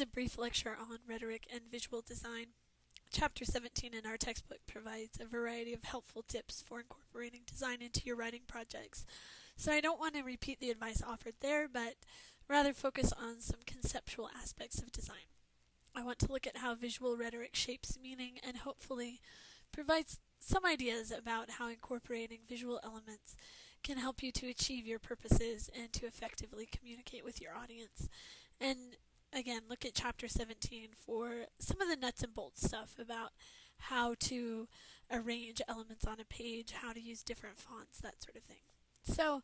is a brief lecture on rhetoric and visual design. Chapter 17 in our textbook provides a variety of helpful tips for incorporating design into your writing projects. So I don't want to repeat the advice offered there, but rather focus on some conceptual aspects of design. I want to look at how visual rhetoric shapes meaning and hopefully provides some ideas about how incorporating visual elements can help you to achieve your purposes and to effectively communicate with your audience. And again, look at chapter 17 for some of the nuts and bolts stuff about how to arrange elements on a page, how to use different fonts, that sort of thing. So,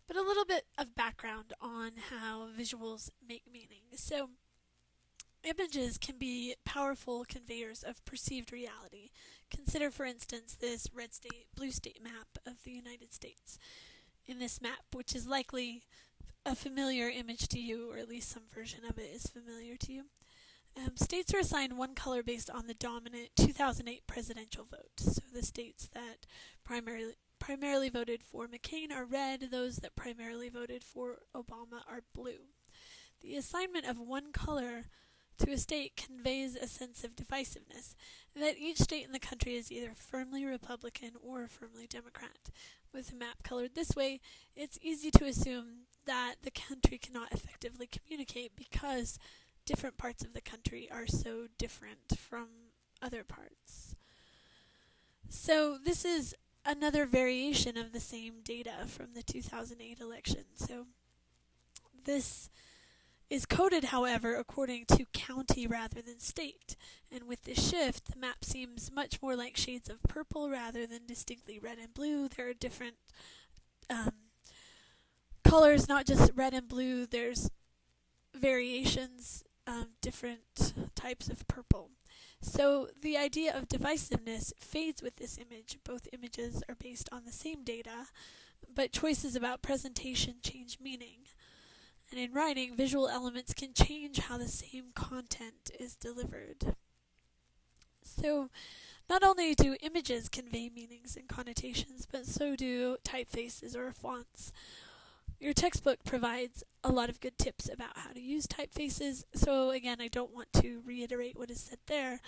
but a little bit of background on how visuals make meaning. So, images can be powerful conveyors of perceived reality. Consider, for instance, this red state, blue state map of the United States. In this map, which is likely a familiar image to you, or at least some version of it is familiar to you, states are assigned one color based on the dominant 2008 presidential vote. So the states that primarily voted for McCain are red, those that primarily voted for Obama are blue. The assignment of one color to a state conveys a sense of divisiveness, that each state in the country is either firmly Republican or firmly Democrat. With a map colored this way, it's easy to assume that the country cannot effectively communicate because different parts of the country are so different from other parts. So this is another variation of the same data from the 2008 election. So this is coded, however, according to county rather than state. And with this shift, the map seems much more like shades of purple rather than distinctly red and blue. There are different colors, not just red and blue. There's variations, different types of purple. So the idea of divisiveness fades with this image. Both images are based on the same data, but choices about presentation change meaning. And in writing, visual elements can change how the same content is delivered. So, not only do images convey meanings and connotations, but so do typefaces or fonts. Your textbook provides a lot of good tips about how to use typefaces, so again, I don't want to reiterate what is said there,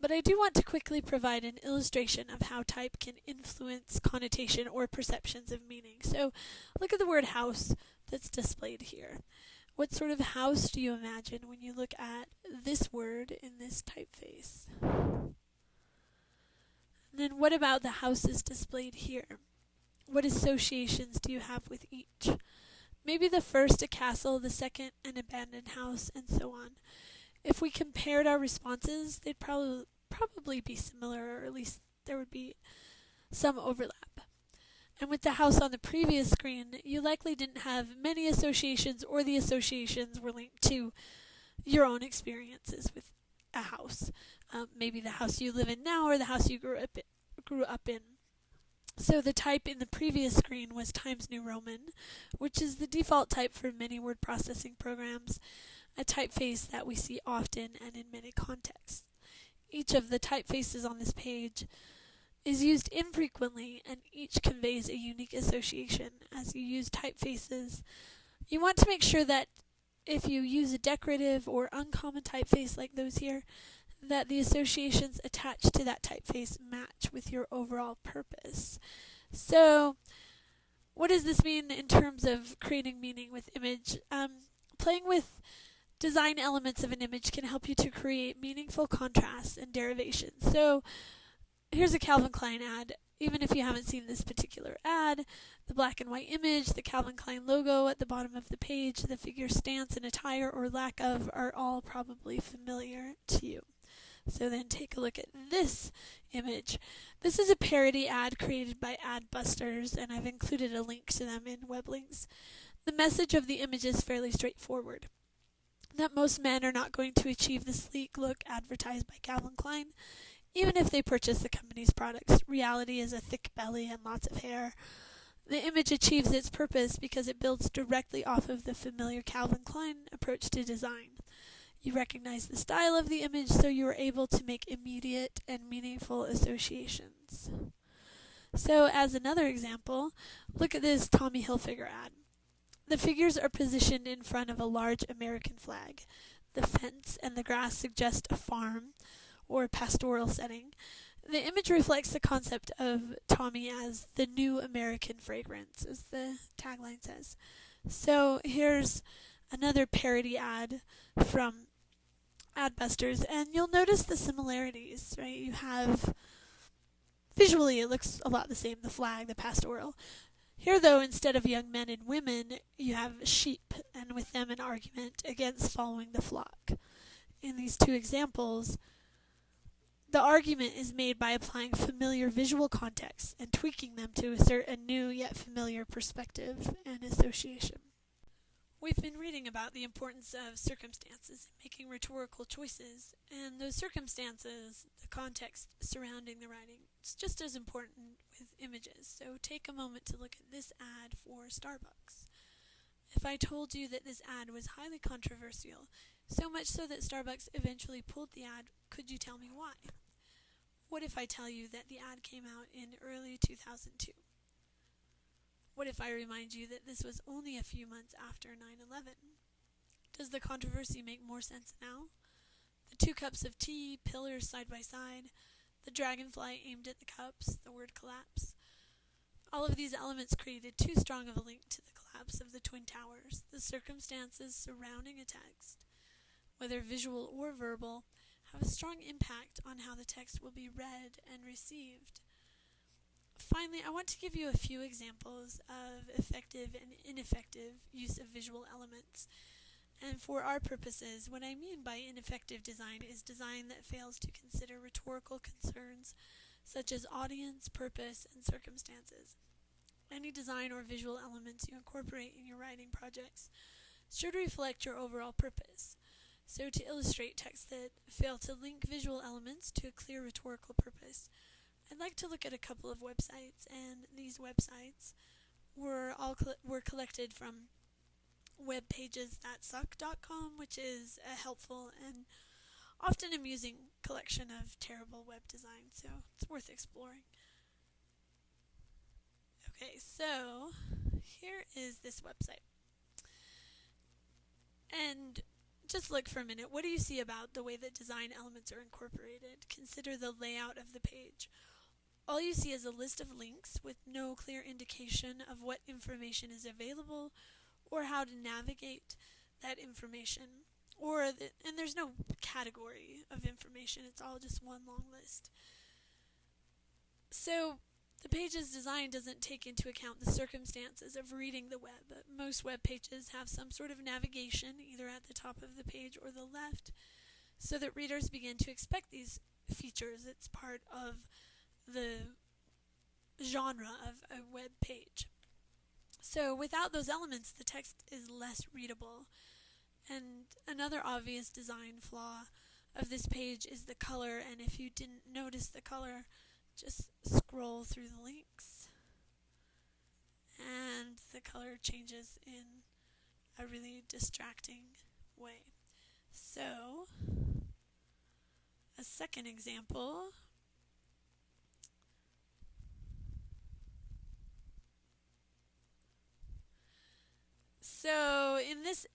but I do want to quickly provide an illustration of how type can influence connotation or perceptions of meaning. So, look at the word house that's displayed here. What sort of house do you imagine when you look at this word in this typeface? And then what about the houses displayed here? What associations do you have with each? Maybe the first a castle, the second an abandoned house, and so on. If we compared our responses, they'd probably be similar, or at least there would be some overlap. And with the house on the previous screen, you likely didn't have many associations, or the associations were linked to your own experiences with a house. Maybe the house you live in now, or the house you grew up in. So the type in the previous screen was Times New Roman, which is the default type for many word processing programs, a typeface that we see often and in many contexts. Each of the typefaces on this page is used infrequently, and each conveys a unique association. As you use typefaces, you want to make sure that if you use a decorative or uncommon typeface like those here, that the associations attached to that typeface match with your overall purpose. So, what does this mean in terms of creating meaning with image? Playing with design elements of an image can help you to create meaningful contrasts and derivations. So, here's a Calvin Klein ad. Even if you haven't seen this particular ad, the black and white image, the Calvin Klein logo at the bottom of the page, the figure's stance and attire or lack of are all probably familiar to you. So then take a look at this image. This is a parody ad created by Adbusters, and I've included a link to them in web links. The message of the image is fairly straightforward. That most men are not going to achieve the sleek look advertised by Calvin Klein, even if they purchase the company's products. Reality is a thick belly and lots of hair. The image achieves its purpose because it builds directly off of the familiar Calvin Klein approach to design. You recognize the style of the image, so you are able to make immediate and meaningful associations. So, as another example, look at this Tommy Hilfiger ad. The figures are positioned in front of a large American flag. The fence and the grass suggest a farm or a pastoral setting. The image reflects the concept of Tommy as the new American fragrance, as the tagline says. So here's another parody ad from Adbusters, and you'll notice the similarities, right? You have visually it looks a lot the same, the flag, the pastoral. Here, though, instead of young men and women, you have sheep, and with them an argument against following the flock. In these two examples, the argument is made by applying familiar visual context and tweaking them to assert a new yet familiar perspective and association. We've been reading about the importance of circumstances in making rhetorical choices, and those circumstances, the context surrounding the writing, is just as important with images. So take a moment to look at this ad for Starbucks. If I told you that this ad was highly controversial, so much so that Starbucks eventually pulled the ad, could you tell me why? What if I tell you that the ad came out in early 2002? What if I remind you that this was only a few months after 9/11? Does the controversy make more sense now? The 2 cups of tea, pillars side by side, the dragonfly aimed at the cups, the word collapse. All of these elements created too strong of a link to the collapse of the Twin Towers. The circumstances surrounding a text, whether visual or verbal, have a strong impact on how the text will be read and received. Finally, I want to give you a few examples of effective and ineffective use of visual elements. And for our purposes, what I mean by ineffective design is design that fails to consider rhetorical concerns such as audience, purpose, and circumstances. Any design or visual elements you incorporate in your writing projects should reflect your overall purpose. So to illustrate texts that fail to link visual elements to a clear rhetorical purpose, I'd like to look at a couple of websites, and these websites were collected from webpages.suck.com, which is a helpful and often amusing collection of terrible web design, so it's worth exploring. Okay, so here is this website. And just look for a minute. What do you see about the way that design elements are incorporated? Consider the layout of the page. All you see is a list of links with no clear indication of what information is available or how to navigate that information. And there's no category of information. It's all just one long list. So the page's design doesn't take into account the circumstances of reading the web. Most web pages have some sort of navigation, either at the top of the page or the left, so that readers begin to expect these features. It's part of the genre of a web page. So without those elements, the text is less readable. And another obvious design flaw of this page is the color, and if you didn't notice the color, just scroll through the links and the color changes in a really distracting way. So, a second example. So, in this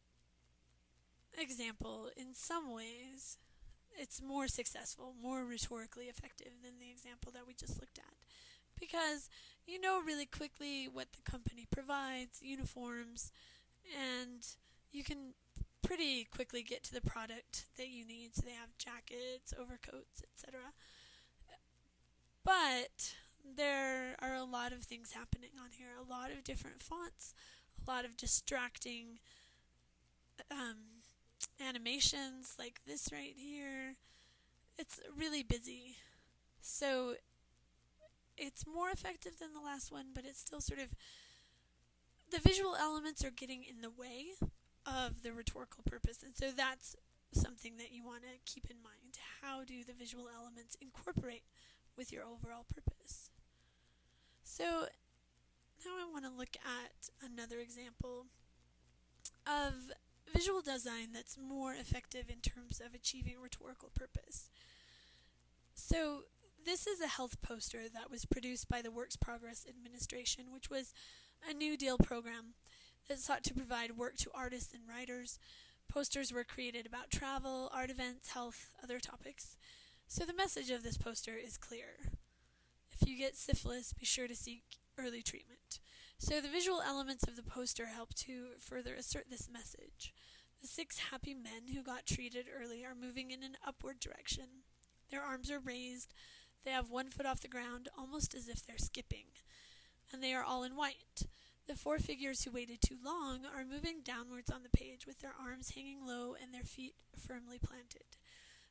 example, in some ways, it's more successful, more rhetorically effective than the example that we just looked at. Because you know really quickly what the company provides, uniforms, and you can pretty quickly get to the product that you need. So they have jackets, overcoats, etc. But there are a lot of things happening on here, a lot of different fonts, a lot of distracting animations like this right here. It's really busy. So it's more effective than the last one, but it's still sort of, the visual elements are getting in the way of the rhetorical purpose. And so that's something that you want to keep in mind. How do the visual elements incorporate with your overall purpose? So now I want to look at another example of visual design that's more effective in terms of achieving rhetorical purpose. So this is a health poster that was produced by the Works Progress Administration, which was a New Deal program that sought to provide work to artists and writers Posters were created about travel, art events, health, other topics. So the message of this poster is clear. If you get syphilis, be sure to seek early treatment. So the visual elements of the poster help to further assert this message. The 6 happy men who got treated early are moving in an upward direction. Their arms are raised. They have 1 foot off the ground, almost as if they're skipping. And they are all in white. The 4 figures who waited too long are moving downwards on the page with their arms hanging low and their feet firmly planted.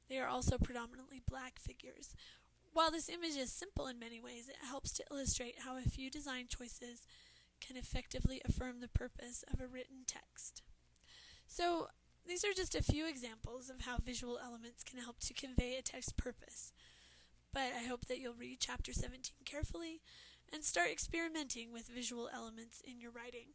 They are also predominantly black figures. While this image is simple in many ways, it helps to illustrate how a few design choices can effectively affirm the purpose of a written text. So, these are just a few examples of how visual elements can help to convey a text's purpose. But I hope that you'll read Chapter 17 carefully and start experimenting with visual elements in your writing.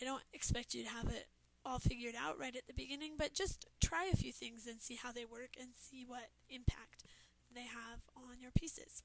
I don't expect you to have it all figured out right at the beginning, but just try a few things and see how they work and see what impact they have on your pieces.